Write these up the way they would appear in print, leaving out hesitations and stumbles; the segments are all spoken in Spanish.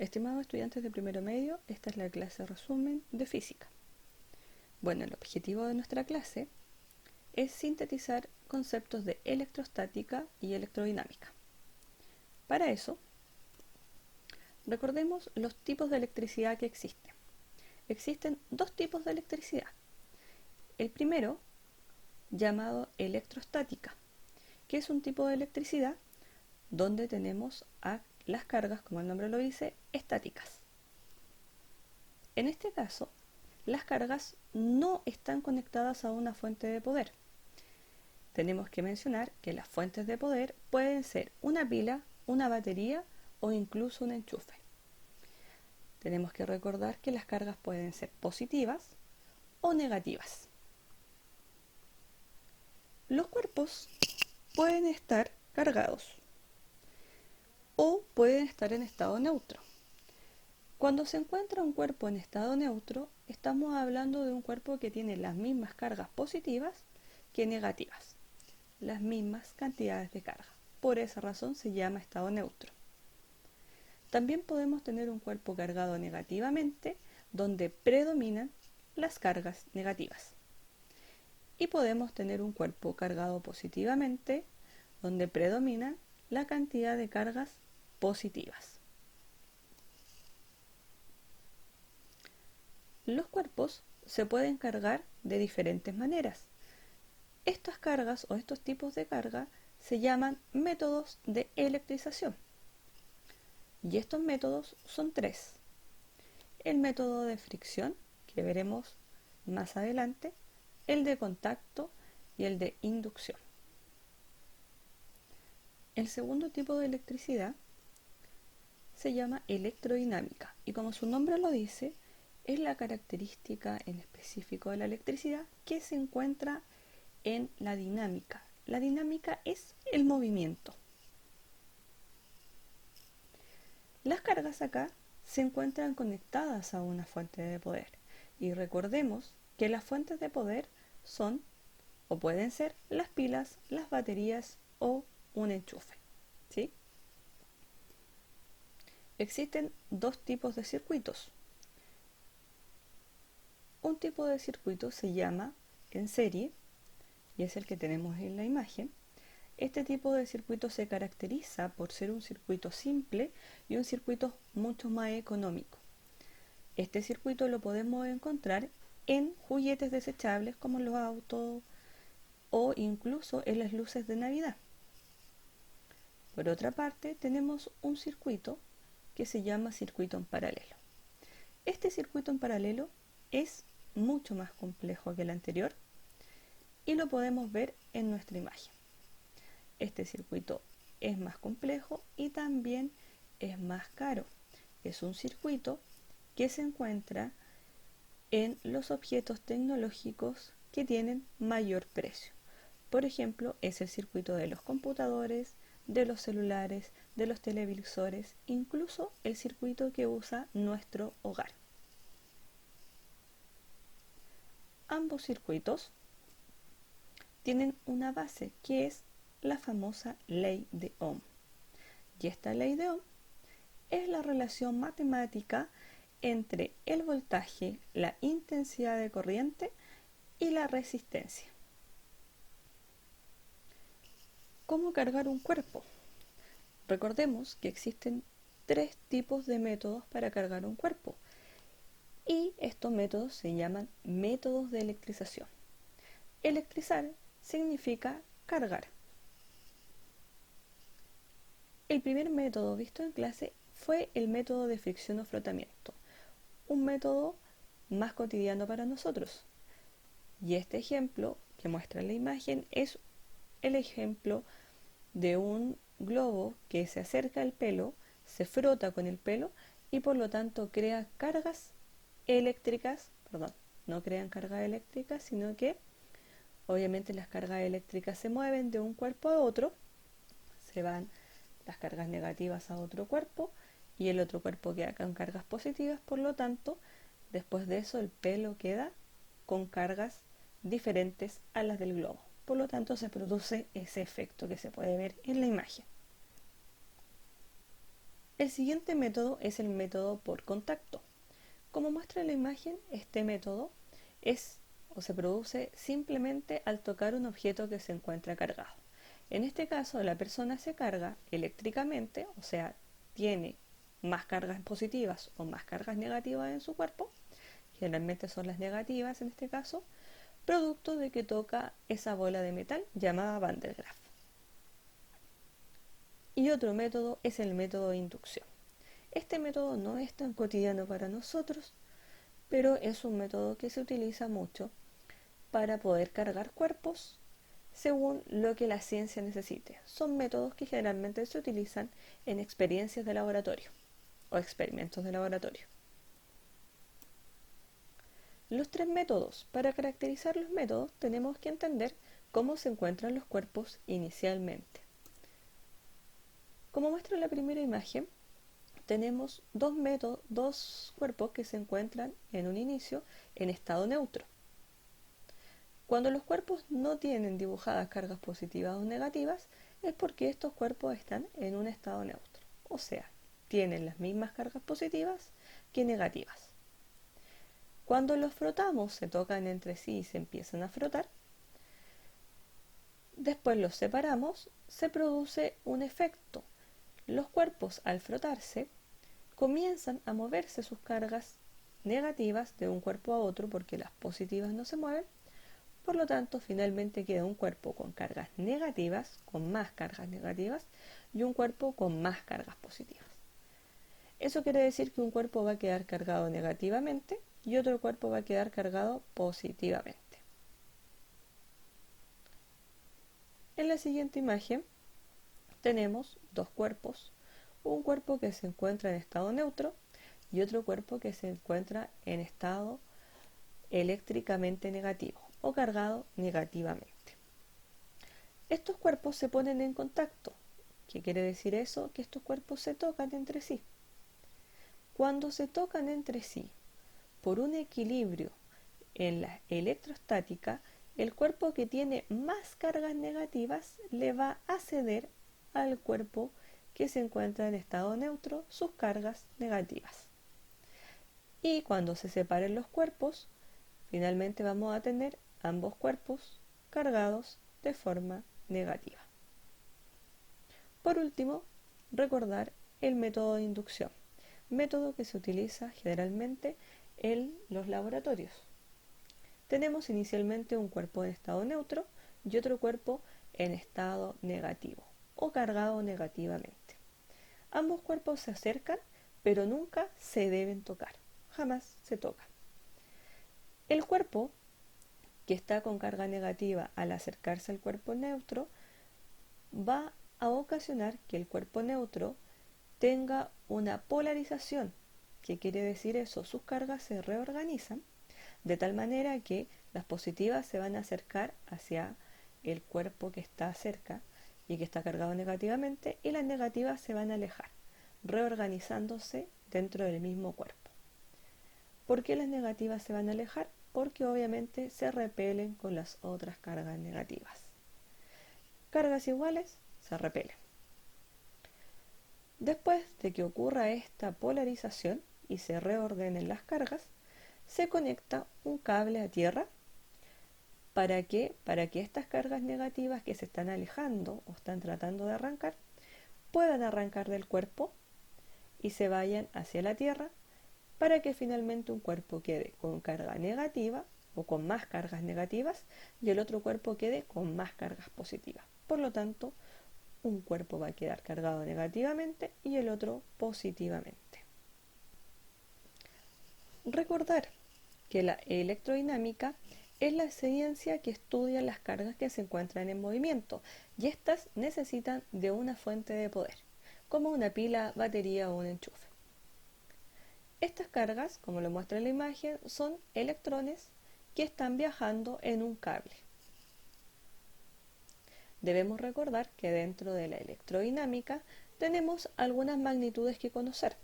Estimados estudiantes de primero medio, esta es la clase resumen de física. Bueno, el objetivo de nuestra clase es sintetizar conceptos de electrostática y electrodinámica. Para eso, recordemos los tipos de electricidad que existen. Existen dos tipos de electricidad. El primero, llamado electrostática, que es un tipo de electricidad donde tenemos a las cargas, como el nombre lo dice, estáticas. En este caso, las cargas no están conectadas a una fuente de poder. Tenemos que mencionar que las fuentes de poder pueden ser una pila, una batería o incluso un enchufe. Tenemos que recordar que las cargas pueden ser positivas o negativas. Los cuerpos pueden estar cargados o pueden estar en estado neutro. Cuando se encuentra un cuerpo en estado neutro, estamos hablando de un cuerpo que tiene las mismas cargas positivas que negativas, las mismas cantidades de carga. Por esa razón se llama estado neutro. También podemos tener un cuerpo cargado negativamente, donde predominan las cargas negativas. Y podemos tener un cuerpo cargado positivamente, donde predominan la cantidad de cargas positivas. Los cuerpos se pueden cargar de diferentes maneras. Estas cargas o estos tipos de carga se llaman métodos de electrización. Y estos métodos son tres. El método de fricción, que veremos más adelante, el de contacto y el de inducción. El segundo tipo de electricidad se llama electrodinámica y como su nombre lo dice, es la característica en específico de la electricidad que se encuentra en la dinámica. La dinámica es el movimiento. Las cargas acá se encuentran conectadas a una fuente de poder y recordemos que las fuentes de poder son o pueden ser las pilas, las baterías o un enchufe, ¿sí? Existen dos tipos de circuitos. Un tipo de circuito se llama en serie y es el que tenemos en la imagen. Este tipo de circuito se caracteriza por ser un circuito simple y un circuito mucho más económico. Este circuito lo podemos encontrar en juguetes desechables como los autos o incluso en las luces de Navidad. Por otra parte, tenemos un circuito que se llama circuito en paralelo. Este circuito en paralelo es mucho más complejo que el anterior y lo podemos ver en nuestra imagen. Este circuito es más complejo y también es más caro. Es un circuito que se encuentra en los objetos tecnológicos que tienen mayor precio. Por ejemplo, es el circuito de los computadores, de los celulares, de los televisores, incluso el circuito que usa nuestro hogar. Ambos circuitos tienen una base que es la famosa ley de Ohm. Y esta ley de Ohm es la relación matemática entre el voltaje, la intensidad de corriente y la resistencia. ¿Cómo cargar un cuerpo? Recordemos que existen tres tipos de métodos para cargar un cuerpo y estos métodos se llaman métodos de electrización. Electrizar significa cargar. El primer método visto en clase fue el método de fricción o frotamiento, un método más cotidiano para nosotros. Y este ejemplo que muestra en la imagen es el ejemplo de un globo que se acerca al pelo, se frota con el pelo y por lo tanto crea cargas eléctricas, no crean cargas eléctricas, sino que obviamente las cargas eléctricas se mueven de un cuerpo a otro, se van las cargas negativas a otro cuerpo y el otro cuerpo queda con cargas positivas, por lo tanto, después de eso el pelo queda con cargas diferentes a las del globo. Por lo tanto, se produce ese efecto que se puede ver en la imagen. El siguiente método es el método por contacto. Como muestra en la imagen, este método es o se produce simplemente al tocar un objeto que se encuentra cargado. En este caso, la persona se carga eléctricamente, o sea, tiene más cargas positivas o más cargas negativas en su cuerpo, generalmente son las negativas en este caso, producto de que toca esa bola de metal llamada Van der Graaf. Y otro método es el método de inducción. Este método no es tan cotidiano para nosotros, pero es un método que se utiliza mucho para poder cargar cuerpos según lo que la ciencia necesite. Son métodos que generalmente se utilizan en experiencias de laboratorio o experimentos de laboratorio. Los tres métodos. Para caracterizar los métodos tenemos que entender cómo se encuentran los cuerpos inicialmente. Como muestra la primera imagen, tenemos dos cuerpos que se encuentran en un inicio en estado neutro. Cuando los cuerpos no tienen dibujadas cargas positivas o negativas, es porque estos cuerpos están en un estado neutro, o sea, tienen las mismas cargas positivas que negativas. Cuando los frotamos, se tocan entre sí y se empiezan a frotar, después los separamos, se produce un efecto. Los cuerpos, al frotarse, comienzan a moverse sus cargas negativas de un cuerpo a otro porque las positivas no se mueven. Por lo tanto, finalmente queda un cuerpo con cargas negativas, con más cargas negativas, y un cuerpo con más cargas positivas. Eso quiere decir que un cuerpo va a quedar cargado negativamente y otro cuerpo va a quedar cargado positivamente. En la siguiente imagen tenemos dos cuerpos, un cuerpo que se encuentra en estado neutro y otro cuerpo que se encuentra en estado eléctricamente negativo o cargado negativamente. Estos cuerpos se ponen en contacto. ¿Qué quiere decir eso? Que estos cuerpos se tocan entre sí. Cuando se tocan entre sí por un equilibrio en la electrostática, el cuerpo que tiene más cargas negativas le va a ceder al cuerpo que se encuentra en estado neutro sus cargas negativas. Y cuando se separen los cuerpos, finalmente vamos a tener ambos cuerpos cargados de forma negativa. Por último, recordar el método de inducción, método que se utiliza generalmente en los laboratorios. Tenemos inicialmente un cuerpo en estado neutro y otro cuerpo en estado negativo o cargado negativamente. Ambos cuerpos se acercan, pero nunca se deben tocar, jamás se tocan. El cuerpo que está con carga negativa al acercarse al cuerpo neutro va a ocasionar que el cuerpo neutro tenga una polarización. ¿Qué quiere decir eso? Sus cargas se reorganizan de tal manera que las positivas se van a acercar hacia el cuerpo que está cerca y que está cargado negativamente, y las negativas se van a alejar, reorganizándose dentro del mismo cuerpo. ¿Por qué las negativas se van a alejar? Porque obviamente se repelen con las otras cargas negativas. Cargas iguales se repelen. Después de que ocurra esta polarización y se reordenen las cargas, se conecta un cable a tierra. ¿Para qué? Para que estas cargas negativas que se están alejando o están tratando de arrancar puedan arrancar del cuerpo y se vayan hacia la tierra, para que finalmente un cuerpo quede con carga negativa o con más cargas negativas y el otro cuerpo quede con más cargas positivas. Por lo tanto, un cuerpo va a quedar cargado negativamente y el otro positivamente. Recordar que la electrodinámica es la ciencia que estudia las cargas que se encuentran en movimiento, y estas necesitan de una fuente de poder, como una pila, batería o un enchufe. Estas cargas, como lo muestra en la imagen, son electrones que están viajando en un cable. Debemos recordar que dentro de la electrodinámica tenemos algunas magnitudes que conocer.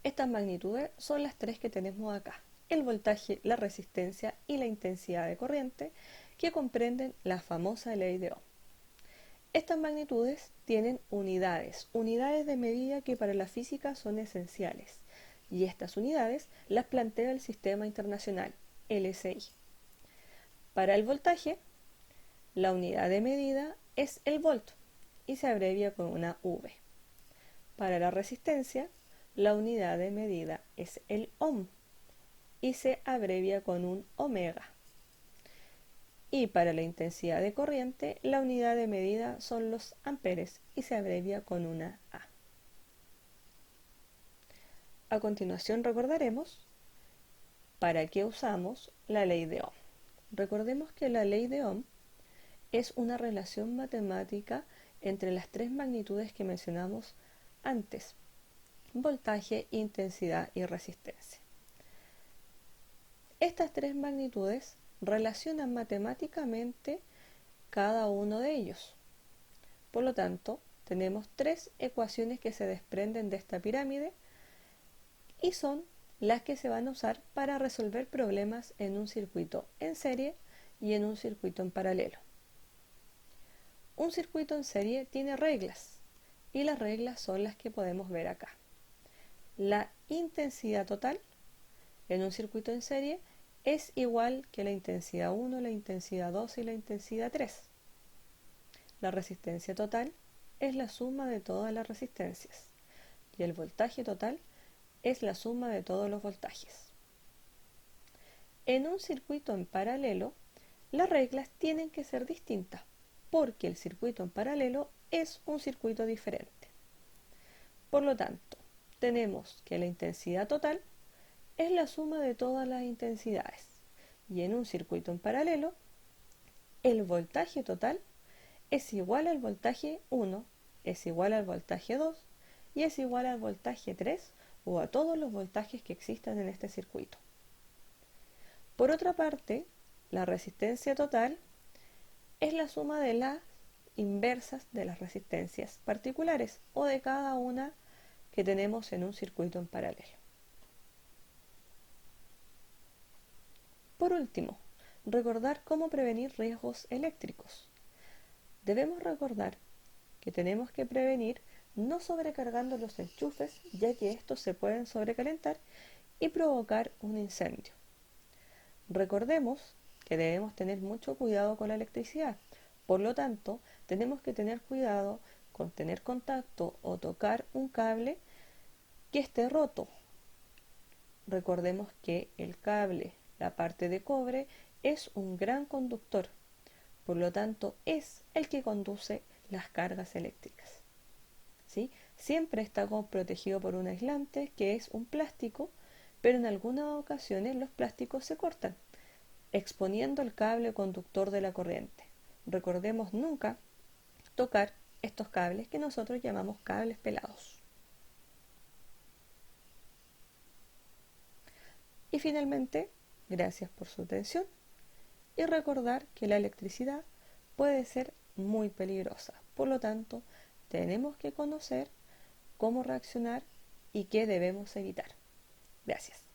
Estas magnitudes son las tres que tenemos acá: el voltaje, la resistencia y la intensidad de corriente, que comprenden la famosa ley de Ohm. Estas magnitudes tienen unidades de medida que para la física son esenciales, y estas unidades las plantea el Sistema Internacional, LSI. Para el voltaje, la unidad de medida es el volt y se abrevia con una V. Para la resistencia, la unidad de medida es el ohm y se abrevia con un omega. Y para la intensidad de corriente, la unidad de medida son los amperes y se abrevia con una A. A continuación recordaremos para qué usamos la ley de Ohm. Recordemos que la ley de Ohm es una relación matemática entre las tres magnitudes que mencionamos antes: voltaje, intensidad y resistencia. Estas tres magnitudes relacionan matemáticamente cada uno de ellos. Por lo tanto, tenemos tres ecuaciones que se desprenden de esta pirámide y son las que se van a usar para resolver problemas en un circuito en serie y en un circuito en paralelo. Un circuito en serie tiene reglas y las reglas son las que podemos ver acá. La intensidad total en un circuito en serie es igual que la intensidad 1, la intensidad 2 y la intensidad 3. La resistencia total es la suma de todas las resistencias y el voltaje total es la suma de todos los voltajes. En un circuito en paralelo, las reglas tienen que ser distintas porque el circuito en paralelo es un circuito diferente. Por lo tanto, tenemos que la intensidad total es la suma de todas las intensidades y en un circuito en paralelo el voltaje total es igual al voltaje 1, es igual al voltaje 2 y es igual al voltaje 3 o a todos los voltajes que existan en este circuito. Por otra parte, la resistencia total es la suma de las inversas de las resistencias particulares o de cada una que tenemos en un circuito en paralelo. Por último, recordar cómo prevenir riesgos eléctricos. Debemos recordar que tenemos que prevenir no sobrecargando los enchufes, ya que estos se pueden sobrecalentar y provocar un incendio. Recordemos que debemos tener mucho cuidado con la electricidad, por lo tanto, tenemos que tener cuidado con tener contacto o tocar un cable que esté roto. Recordemos que el cable, la parte de cobre, es un gran conductor, por lo tanto es el que conduce las cargas eléctricas. ¿Sí? Siempre está protegido por un aislante que es un plástico, pero en algunas ocasiones los plásticos se cortan, exponiendo el cable conductor de la corriente. Recordemos nunca tocar estos cables que nosotros llamamos cables pelados. Y finalmente, gracias por su atención y recordar que la electricidad puede ser muy peligrosa. Por lo tanto, tenemos que conocer cómo reaccionar y qué debemos evitar. Gracias.